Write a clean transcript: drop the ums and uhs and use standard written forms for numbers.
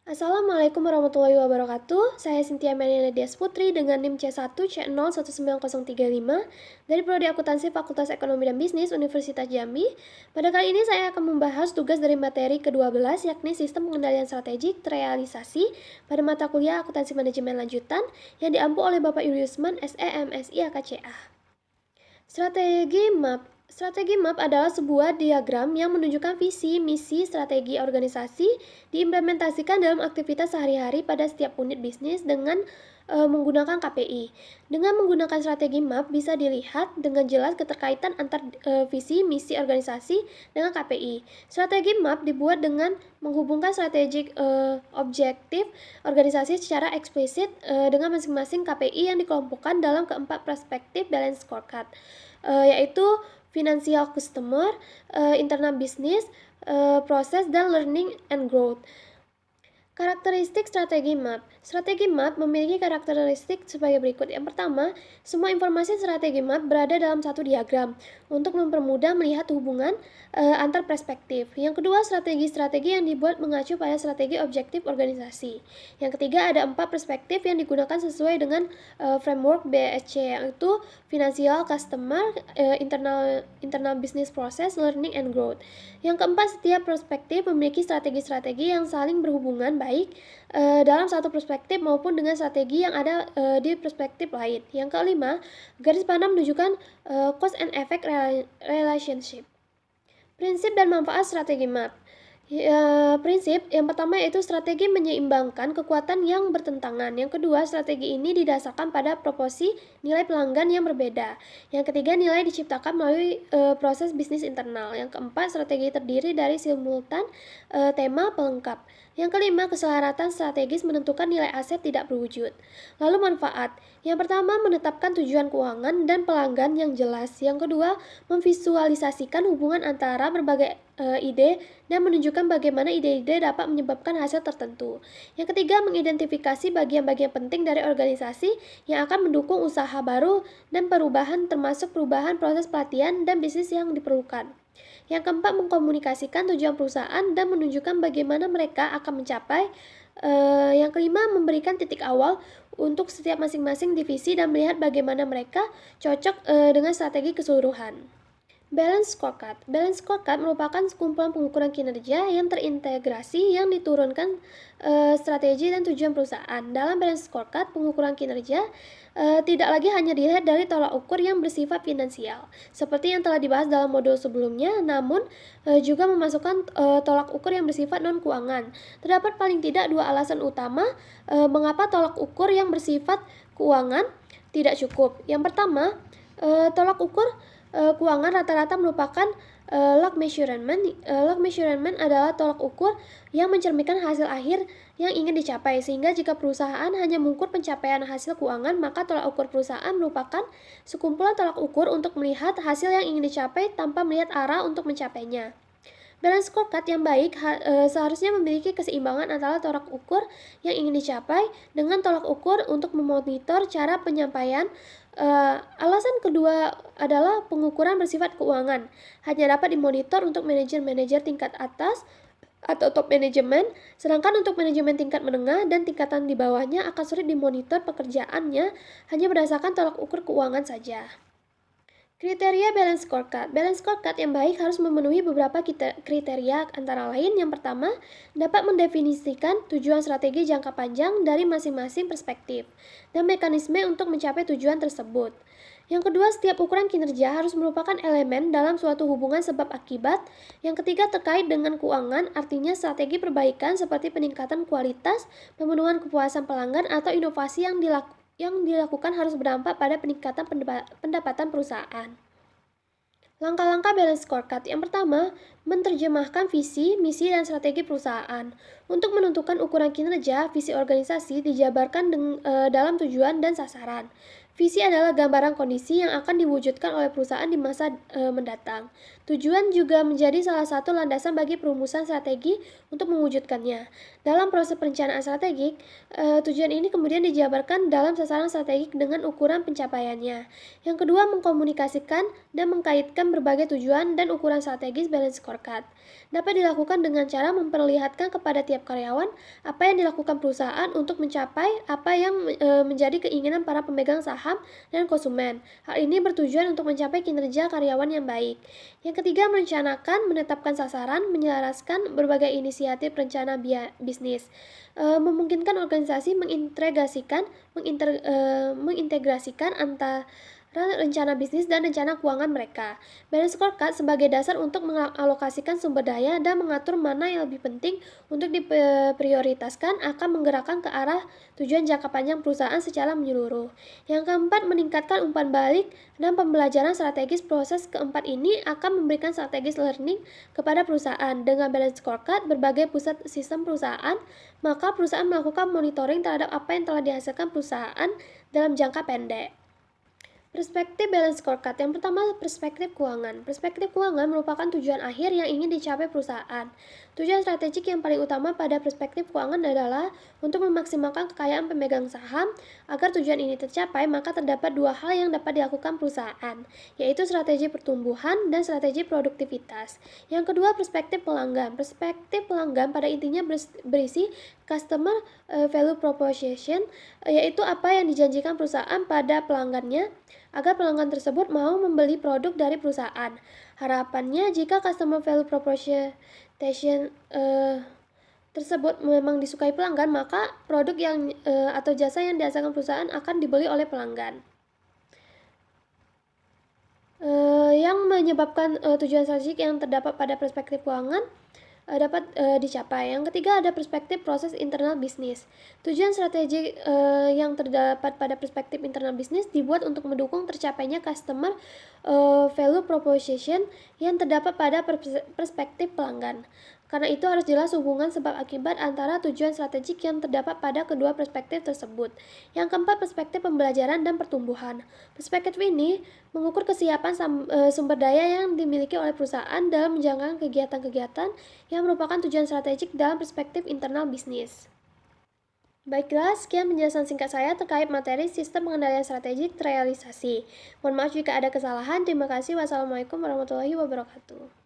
Assalamualaikum warahmatullahi wabarakatuh. Saya Cynthia Melina Dias Putri dengan NIM C1C019035 dari Prodi Akuntansi Fakultas Ekonomi dan Bisnis Universitas Jambi. Pada kali ini saya akan membahas tugas dari materi ke-12 yakni Sistem Pengendalian Strategik Terrealisasi pada mata kuliah Akuntansi Manajemen Lanjutan yang diampu oleh Bapak Yuliusman SEMSI AKCA. Strategi MAP adalah sebuah diagram yang menunjukkan visi, misi, strategi organisasi diimplementasikan dalam aktivitas sehari-hari pada setiap unit bisnis dengan menggunakan KPI. Dengan menggunakan strategi MAP bisa dilihat dengan jelas keterkaitan antar visi, misi organisasi dengan KPI. Strategi MAP dibuat dengan menghubungkan strategik objektif organisasi secara eksplisit dengan masing-masing KPI yang dikelompokkan dalam keempat perspektif balance scorecard, yaitu financial customer, internal business, proses, dan learning and growth. Karakteristik strategi MAP. Strategi MAP memiliki karakteristik sebagai berikut. Yang pertama, semua informasi strategi MAP berada dalam satu diagram untuk mempermudah melihat hubungan antar perspektif. Yang kedua, strategi-strategi yang dibuat mengacu pada strategi objektif organisasi. Yang ketiga, ada 4 perspektif yang digunakan sesuai dengan framework BSC, yaitu financial, customer, internal business process, learning and growth. Yang keempat, setiap perspektif memiliki strategi-strategi yang saling berhubungan baik dalam satu perspektif maupun dengan strategi yang ada di perspektif lain. Yang kelima, garis panah menunjukkan cause and effect relationship. Prinsip dan manfaat strategi MAP. Prinsip yang pertama yaitu strategi menyeimbangkan kekuatan yang bertentangan. Yang kedua, strategi ini didasarkan pada proporsi nilai pelanggan yang berbeda. Yang ketiga, nilai diciptakan melalui proses bisnis internal. Yang keempat, strategi terdiri dari simultan tema pelengkap. Yang kelima, keselaratan strategis menentukan nilai aset tidak berwujud. Lalu manfaat. Yang pertama, menetapkan tujuan keuangan dan pelanggan yang jelas. Yang kedua, memvisualisasikan hubungan antara berbagai ide dan menunjukkan bagaimana ide-ide dapat menyebabkan hasil tertentu. Yang ketiga, mengidentifikasi bagian-bagian penting dari organisasi yang akan mendukung usaha baru dan perubahan termasuk perubahan proses pelatihan dan bisnis yang diperlukan. Yang keempat, mengkomunikasikan tujuan perusahaan dan menunjukkan bagaimana mereka akan mencapai. Yang kelima, memberikan titik awal untuk setiap masing-masing divisi dan melihat bagaimana mereka cocok dengan strategi keseluruhan. Balance scorecard. Balance scorecard merupakan kumpulan pengukuran kinerja yang terintegrasi yang diturunkan strategi dan tujuan perusahaan. Dalam balance scorecard, pengukuran kinerja tidak lagi hanya dilihat dari tolak ukur yang bersifat finansial, seperti yang telah dibahas dalam modul sebelumnya, namun juga memasukkan tolak ukur yang bersifat non-keuangan. Terdapat paling tidak 2 alasan utama mengapa tolak ukur yang bersifat keuangan tidak cukup. Yang pertama, tolak ukur keuangan rata-rata merupakan log measurement. Log measurement adalah tolak ukur yang mencerminkan hasil akhir yang ingin dicapai, sehingga jika perusahaan hanya mengukur pencapaian hasil keuangan, maka tolak ukur perusahaan merupakan sekumpulan tolak ukur untuk melihat hasil yang ingin dicapai tanpa melihat arah untuk mencapainya. Balance scorecard yang baik seharusnya memiliki keseimbangan antara tolak ukur yang ingin dicapai dengan tolak ukur untuk memonitor cara penyampaian. Alasan kedua adalah pengukuran bersifat keuangan hanya dapat dimonitor untuk manajer-manajer tingkat atas atau top manajemen, sedangkan untuk manajemen tingkat menengah dan tingkatan di bawahnya akan sulit dimonitor pekerjaannya hanya berdasarkan tolak ukur keuangan saja. Kriteria balance scorecard. Balance scorecard yang baik harus memenuhi beberapa kriteria, antara lain yang pertama, dapat mendefinisikan tujuan strategi jangka panjang dari masing-masing perspektif dan mekanisme untuk mencapai tujuan tersebut. Yang kedua, setiap ukuran kinerja harus merupakan elemen dalam suatu hubungan sebab akibat. Yang ketiga, terkait dengan keuangan, artinya strategi perbaikan seperti peningkatan kualitas, pemenuhan kepuasan pelanggan, atau inovasi yang dilakukan harus berdampak pada peningkatan pendapatan perusahaan. Langkah-langkah balance scorecard. Yang pertama, menerjemahkan visi, misi, dan strategi perusahaan. Untuk menentukan ukuran kinerja, visi organisasi dijabarkan dalam tujuan dan sasaran. Visi adalah gambaran kondisi yang akan diwujudkan oleh perusahaan di masa mendatang. Tujuan juga menjadi salah satu landasan bagi perumusan strategi untuk mewujudkannya. Dalam proses perencanaan strategik, tujuan ini kemudian dijabarkan dalam sasaran strategik dengan ukuran pencapaiannya. Yang kedua, mengkomunikasikan dan mengkaitkan berbagai tujuan dan ukuran strategis balance scorecard. Dapat dilakukan dengan cara memperlihatkan kepada tiap karyawan apa yang dilakukan perusahaan untuk mencapai apa yang menjadi keinginan para pemegang saham dan konsumen. Hal ini bertujuan untuk mencapai kinerja karyawan yang baik. Yang ketiga, merencanakan, menetapkan sasaran, menyelaraskan berbagai inisiatif rencana bisnis. Memungkinkan organisasi mengintegrasikan antara rencana bisnis dan rencana keuangan mereka. Balance scorecard sebagai dasar untuk mengalokasikan sumber daya dan mengatur mana yang lebih penting untuk diprioritaskan akan menggerakkan ke arah tujuan jangka panjang perusahaan secara menyeluruh. Yang keempat, meningkatkan umpan balik dan pembelajaran strategis. Proses keempat ini akan memberikan strategis learning kepada perusahaan. Dengan balance scorecard berbagai pusat sistem perusahaan, maka perusahaan melakukan monitoring terhadap apa yang telah dihasilkan perusahaan dalam jangka pendek. Perspektif balance scorecard. Yang pertama, perspektif keuangan. Perspektif keuangan merupakan tujuan akhir yang ingin dicapai perusahaan. Tujuan strategik yang paling utama pada perspektif keuangan adalah untuk memaksimalkan kekayaan pemegang saham. Agar tujuan ini tercapai, maka terdapat dua hal yang dapat dilakukan perusahaan, yaitu strategi pertumbuhan dan strategi produktivitas. Yang kedua, perspektif pelanggan. Perspektif pelanggan pada intinya berisi customer value proposition, yaitu apa yang dijanjikan perusahaan pada pelanggannya agar pelanggan tersebut mau membeli produk dari perusahaan. Harapannya jika customer value proposition tersebut memang disukai pelanggan, maka produk yang atau jasa yang dihasilkan perusahaan akan dibeli oleh pelanggan. Yang menyebabkan tujuan strategik yang terdapat pada perspektif keuangan dapat dicapai. Yang ketiga, ada perspektif proses internal bisnis. Tujuan strategi yang terdapat pada perspektif internal bisnis dibuat untuk mendukung tercapainya customer value proposition yang terdapat pada perspektif pelanggan. Karena itu harus jelas hubungan sebab akibat antara tujuan strategik yang terdapat pada kedua perspektif tersebut. Yang keempat, perspektif pembelajaran dan pertumbuhan. Perspektif ini mengukur kesiapan sumber daya yang dimiliki oleh perusahaan dalam menjalankan kegiatan-kegiatan yang merupakan tujuan strategik dalam perspektif internal bisnis. Baiklah, sekian penjelasan singkat saya terkait materi sistem pengendalian strategik terrealisasi. Mohon maaf jika ada kesalahan. Terima kasih. Wassalamualaikum warahmatullahi wabarakatuh.